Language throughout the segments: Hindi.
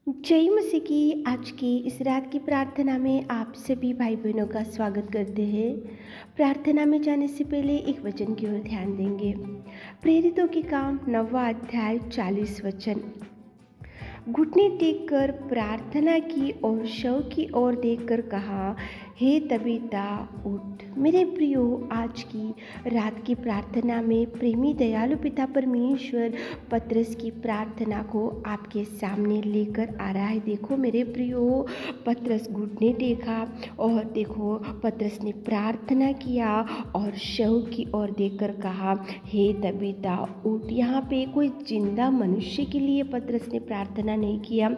जय मसीह की आज की इस रात की प्रार्थना में आप सभी भाई बहनों का स्वागत करते हैं। प्रार्थना में जाने से पहले एक वचन की ओर ध्यान देंगे। प्रेरितों के काम 9वां अध्याय 40 वचन। घुटने टेक कर प्रार्थना की और शव की ओर देखकर कहा, हे तबीता उठ। मेरे प्रियो, आज की रात की प्रार्थना में प्रेमी दयालु पिता परमेश्वर पतरस की प्रार्थना को आपके सामने लेकर आ रहा है। देखो मेरे प्रियो, पतरस घुटने टेका और देखो पतरस ने प्रार्थना किया और शव की ओर देखकर कहा, हे तबीता उठ। यहाँ पे कोई जिंदा मनुष्य के लिए पतरस ने प्रार्थना नहीं किया,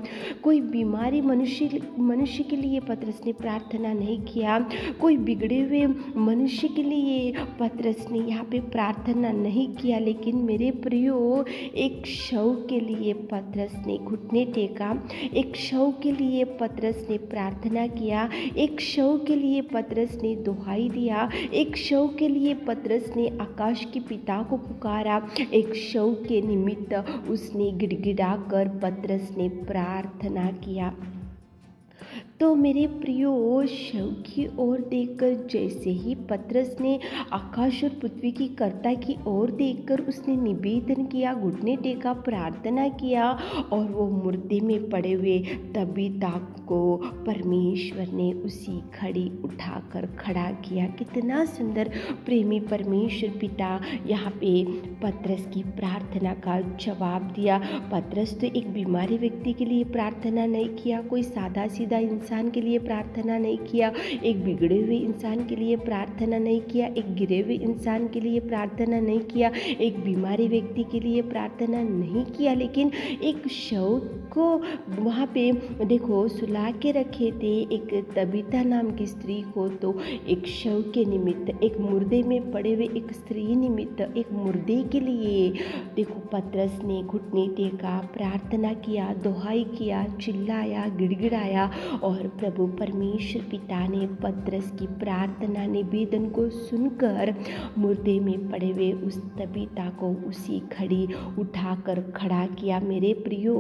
कोई बीमारी मनुष्य के लिए पतरस ने प्रार्थना नहीं किया, कोई बिगड़े हुए मनुष्य के लिए पतरस ने यहाँ पे प्रार्थना नहीं किया, लेकिन मेरे प्रियो एक शव के लिए पतरस ने घुटने टेका, एक शव के लिए पतरस ने प्रार्थना किया, एक शव के लिए पतरस ने दुहाई दिया, एक शव के लिए पतरस ने आकाश के पिता को पुकारा, एक शव के निमित्त उसने गिड़गिड़ा कर पतरस ने प्रार्थना किया। तो मेरे प्रियो, शव की ओर देखकर जैसे ही पतरस ने आकाश और पृथ्वी की कर्ता की ओर देखकर उसने निवेदन किया, घुटने टेका, प्रार्थना किया और वो मुर्दे में पड़े हुए तबीता को परमेश्वर ने उसी घड़ी उठाकर खड़ा किया। कितना सुंदर प्रेमी परमेश्वर पिता यहाँ पे पतरस की प्रार्थना का जवाब दिया। पतरस तो एक बीमारी व्यक्ति के लिए प्रार्थना नहीं किया, कोई सादा सीधा इंसान के लिए प्रार्थना नहीं किया, एक बिगड़े हुए इंसान के लिए प्रार्थना नहीं किया, एक गिरे हुए इंसान के लिए प्रार्थना नहीं किया, एक बीमारी व्यक्ति के लिए प्रार्थना नहीं किया, लेकिन एक शव को वहाँ पे देखो सुला के रखे थे, एक तबीता नाम की स्त्री को। तो एक शव के निमित्त, एक मुर्दे में पड़े हुए एक स्त्री निमित्त, एक मुर्दे के लिए देखो पतरस ने घुटने टेका, प्रार्थना किया, दुहाई किया, चिल्लाया, गिड़गिड़ाया और प्रभु परमेश्वर पिता ने पतरस की प्रार्थना निवेदन को सुनकर मुर्दे में पड़े हुए उस तबीता को उसी घड़ी उठाकर खड़ा किया। मेरे प्रियो,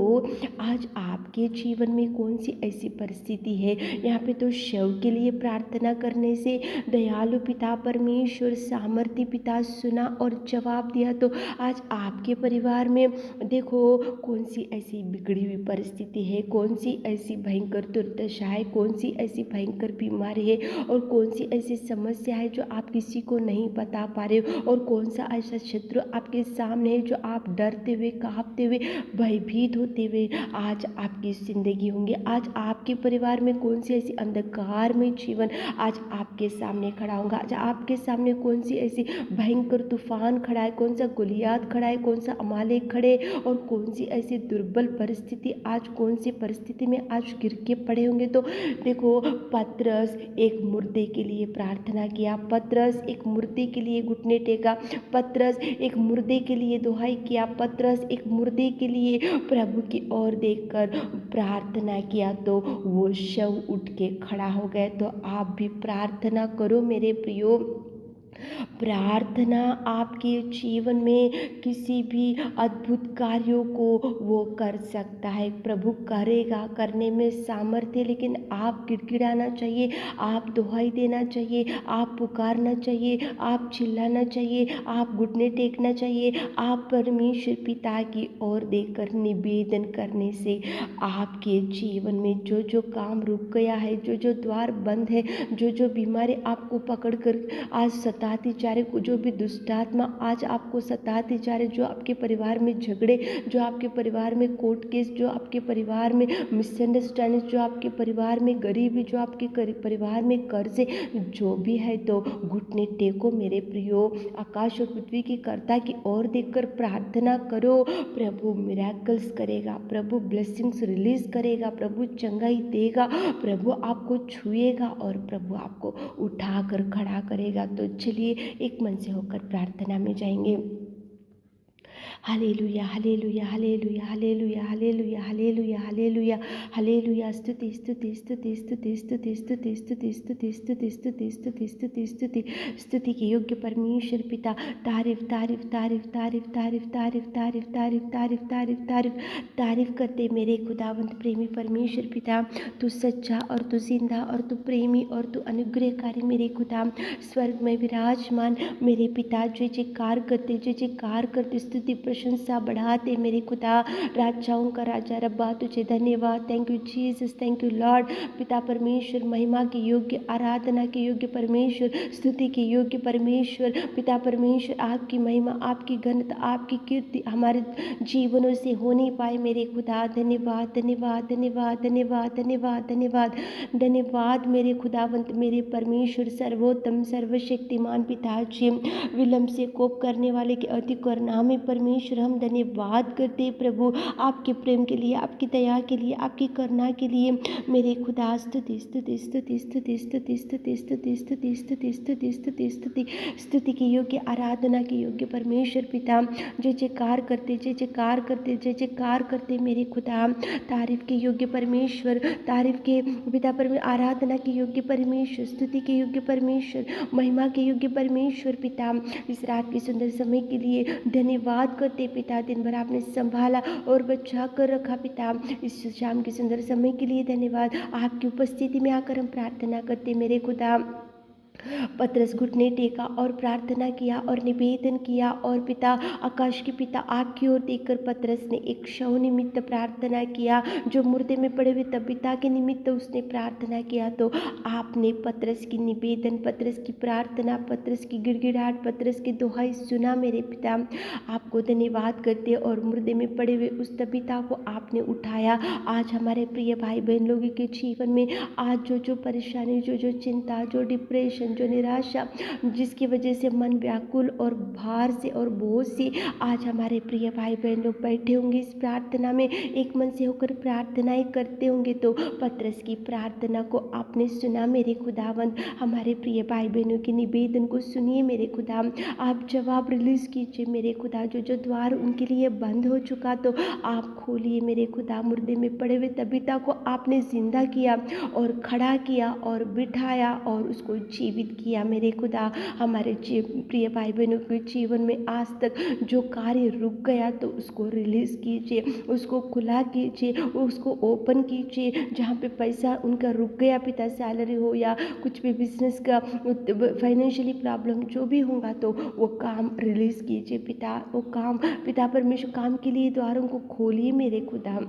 आज आपके जीवन में कौन सी ऐसी परिस्थिति है? यहाँ पे तो शव के लिए प्रार्थना करने से दयालु पिता परमेश्वर सामर्थ्य पिता सुना और जवाब दिया। तो आज आपके परिवार में देखो कौन सी ऐसी बिगड़ी हुई परिस्थिति है, कौन सी ऐसी भयंकर दुर्दशा है, कौन सी ऐसी भयंकर बीमारी है और कौन सी ऐसी समस्या है जो आप किसी को नहीं बता पा रहे हो, और कौन सा ऐसा शत्रु आपके सामने है जो आप डरते हुए, कांपते हुए, भयभीत होते हुए आज आपकी जिंदगी होंगे। आज आपके परिवार में कौन सी ऐसी अंधकार में जीवन आज आपके सामने खड़ा होगा। आज आपके सामने कौन सी ऐसी भयंकर तूफान खड़ा है, कौन सा गुलियात खड़ा है, कौन सा अमालेक खड़े, और कौन सी ऐसी दुर्बल परिस्थिति आज कौन सी परिस्थिति में आज गिर के पड़े होंगे। तो देखो पतरस एक मुर्दे के लिए प्रार्थना किया, पतरस एक मुर्दे के लिए घुटने टेका, पतरस एक मुर्दे के लिए दुहाई किया, पतरस एक मुर्दे के लिए प्रभु की ओर देखकर प्रार्थना किया, तो वो शव उठ के खड़ा हो गए। तो आप भी प्रार्थना करो मेरे प्रियो। प्रार्थना आपके जीवन में किसी भी अद्भुत कार्यों को वो कर सकता है, प्रभु करेगा, करने में सामर्थ्य। लेकिन आप गिड़गिड़ाना चाहिए, आप दुहाई देना चाहिए, आप पुकारना चाहिए, आप चिल्लाना चाहिए, आप घुटने टेकना चाहिए। आप परमेश्वर पिता की ओर देखकर निवेदन करने से आपके जीवन में जो जो काम रुक गया है, जो जो द्वार बंद है, जो जो बीमारी आपको पकड़ कर आज सताती जा रही, जो भी दुष्टात्मा आज आपको सताते जा रहे, जो आपके परिवार में झगड़े, जो आपके परिवार में कोर्ट केस, जो आपके परिवार में मिसअंडरस्टैंडिंग, जो आपके परिवार में गरीबी, जो आपके परिवार में कर्जे, जो भी है, तो घुटने टेको मेरे प्रियो। आकाश और पृथ्वी की कर्ता की ओर देखकर प्रार्थना करो। प्रभु मिरेकल्स करेगा, प्रभु ब्लेसिंग्स रिलीज करेगा, प्रभु चंगाई देगा, प्रभु आपको छुएगा और प्रभु आपको उठाकर खड़ा करेगा। तो चलिए एक मन से होकर प्रार्थना में जाएंगे। Hallelujah hallelujah hallelujah hallelujah hallelujah hallelujah hallelujah hallelujah. स्तुति स्तुति स्तुति स्तुति स्तुति स्तुति स्तुति स्तुति स्तुति स्तुति स्तुति स्तुति स्तुति स्तुति के योग्य परमेश्वर पिता, तारीफ तारीफ तारीफ तारीफ तारीफ तारीफ तारीफ तारीफ तारीफ तारीफ तारीफ तारीफ करते मेरे खुदावंत प्रेमी परमेश्वर पिता। तू सच्चा और तू जिंदा और तू प्रेमी और तू अनुग्रहकारी मेरे खुदा, स्वर्ग में विराजमान मेरे पिता। जय जयकार करते, जय जयकार करते, स्तुति प्रशंसा बढ़ाते मेरे खुदा। राजाओं का राजा रब्बा तुझे धन्यवाद। Thank you Jesus, thank you Lord. पिता परमेश्वर, महिमा के योग्य, आराधना के योग्य परमेश्वर, स्तुति के योग्य परमेश्वर पिता परमेश्वर, आपकी महिमा, आपकी घनता, आपकी कीर्ति हमारे जीवनों से हो नहीं पाए मेरे खुदा। धन्यवाद धन्यवाद धन्यवाद धन्यवाद धन्यवाद धन्यवाद धन्यवाद मेरे खुदावंत, मेरे परमेश्वर, सर्वोत्तम सर्वशक्तिमान पिता जी। विलंब से कोप करने वाले के अति करुणा में परमेश्वर हम धन्यवाद करते प्रभु, आपके प्रेम के लिए, आपकी दया के लिए, आपकी करुणा के लिए मेरे खुदा। स्तुति स्तुति स्तुति स्तुति स्तुति स्तुति स्तुति स्तुति स्तुति स्तुति स्तुति स्तुति स्तुति के योग्य, आराधना के योग्य परमेश्वर पिता। जय जयकार करते, जय जयकार करते, जय जयकार करते मेरे खुदा। तारीफ के योग्य परमेश्वर, तारीफ के पिता परमेश्वर, आराधना के योग्य परमेश्वर, स्तुति के योग्य परमेश्वर, महिमा के योग्य परमेश्वर पिता। इस रात के सुंदर समय के लिए धन्यवाद करते पिता। दिन भर आपने संभाला और बचा कर रखा पिता। इस शाम के सुंदर समय के लिए धन्यवाद। आपकी उपस्थिति में आकर हम प्रार्थना करते मेरे खुदा। पतरस घुटने टेका और प्रार्थना किया और निवेदन किया, और पिता आकाश के पिता आग की ओर देखकर पतरस ने एक शव निमित्त प्रार्थना किया, जो मुर्दे में पड़े हुए तबीता के निमित्त उसने प्रार्थना किया। तो आपने पतरस की निवेदन, पतरस की प्रार्थना, पतरस की गिड़गिड़ाहट, पतरस की दुहाई सुना मेरे पिता। आपको धन्यवाद करते और मुर्दे में पड़े हुए उस तबीता को आपने उठाया। आज हमारे प्रिय भाई बहन लोगों के जीवन में आज जो परेशानी, जो चिंता, जो डिप्रेशन, जो निराशा, जिसकी वजह से मन व्याकुल और भार से और बोझ से आज हमारे प्रिय भाई बहन लोग बैठे होंगे इस प्रार्थना में, एक मन से होकर प्रार्थनाएं करते होंगे, तो पतरस की प्रार्थना को आपने सुना मेरे खुदावंत। हमारे प्रिय भाई बहनों के निवेदन को सुनिए मेरे खुदा। आप जवाब रिलीज कीजिए मेरे खुदा। जो द्वार उनके लिए बंद हो चुका तो आप खोलिए मेरे खुदा। मुर्दे में पड़े हुए तबीता को आपने जिंदा किया और खड़ा किया और बिठाया और उसको जीवित किया मेरे खुदा। हमारे प्रिय भाई बहनों के जीवन में आज तक जो कार्य रुक गया तो उसको रिलीज कीजिए, उसको खुला कीजिए, उसको ओपन कीजिए। जहाँ पे पैसा उनका रुक गया पिता, सैलरी हो या कुछ भी बिजनेस का फाइनेंशियली प्रॉब्लम जो भी होगा, तो वो काम रिलीज कीजिए पिता। वो काम पिता परमेश्वर, काम के लिए द्वारों को खोलिए मेरे खुदा।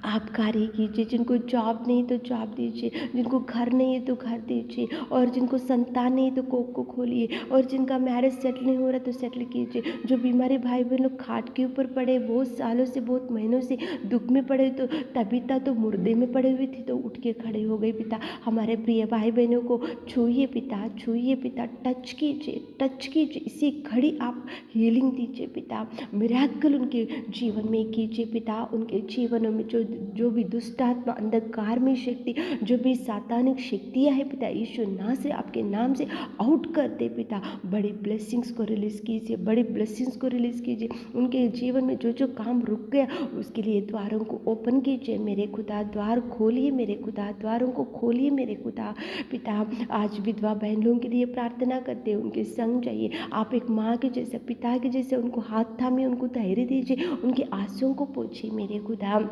आप कार्य कीजिए। जिनको जॉब नहीं तो जॉब दीजिए, जिनको घर नहीं है तो घर दीजिए, और जिनको संतान नहीं तो कोख को खोलिए, और जिनका मैरिज सेटल नहीं हो रहा तो सेटल कीजिए। जो बीमारी भाई बहन लोग खाट के ऊपर पड़े, बहुत सालों से, बहुत महीनों से दुख में पड़े, तो तबीता तो मुर्दे में पड़े हुए थे तो उठ के खड़े हो गए पिता। हमारे प्रिय भाई बहनों को छूइए पिता, छूइए पिता, टच कीजिए, टच कीजिए। इसी घड़ी आप हीलिंग दीजिए पिता, मिरेकल उनके जीवन में कीजिए पिता। उनके जीवनों में जो भी दुष्ट आत्मा, अंधकार में शक्ति, जो भी सातानिक शक्तियां हैं पिता, यीशु नाम से, आपके नाम से आउट कर दे पिता। बड़ी ब्लेसिंग्स को रिलीज कीजिए, बड़ी ब्लेसिंग्स को रिलीज कीजिए। उनके जीवन में जो काम रुक गया उसके लिए द्वारों को ओपन कीजिए मेरे खुदा। द्वार खोलिए मेरे खुदा, द्वारों को खोलिए मेरे खुदा पिता। आज विधवा बहन लोगों के लिए प्रार्थना करते हैं, उनके संग जाइए। आप एक माँ के जैसे, पिता के जैसे उनको हाथ थामिए, उनको धैर्य दीजिए, उनके आंसुओं को पोंछिए मेरे खुदा।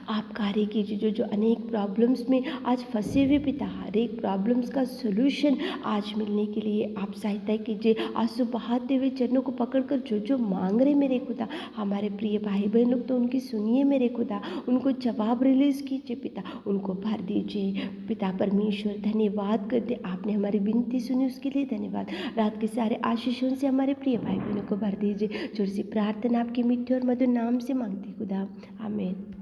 आप कार्य कीजिए। जो अनेक प्रॉब्लम्स में आज फंसे हुए पिता, हर एक प्रॉब्लम्स का सोल्यूशन आज मिलने के लिए आप सहायता कीजिए। आंसू बहाते हुए चरणों को पकड़कर जो मांग रहे मेरे खुदा, हमारे प्रिय भाई बहन लोग, तो उनकी सुनिए मेरे खुदा। उनको जवाब रिलीज कीजिए पिता, उनको भर दीजिए पिता परमेश्वर। धन्यवाद करते, आपने हमारी विनती सुनी उसके लिए धन्यवाद। रात के सारे आशीषों से हमारे प्रिय भाई बहनों को भर दीजिए। जोर से प्रार्थना आपके मीठे और मधुर नाम से मांगती खुदा, आमीन।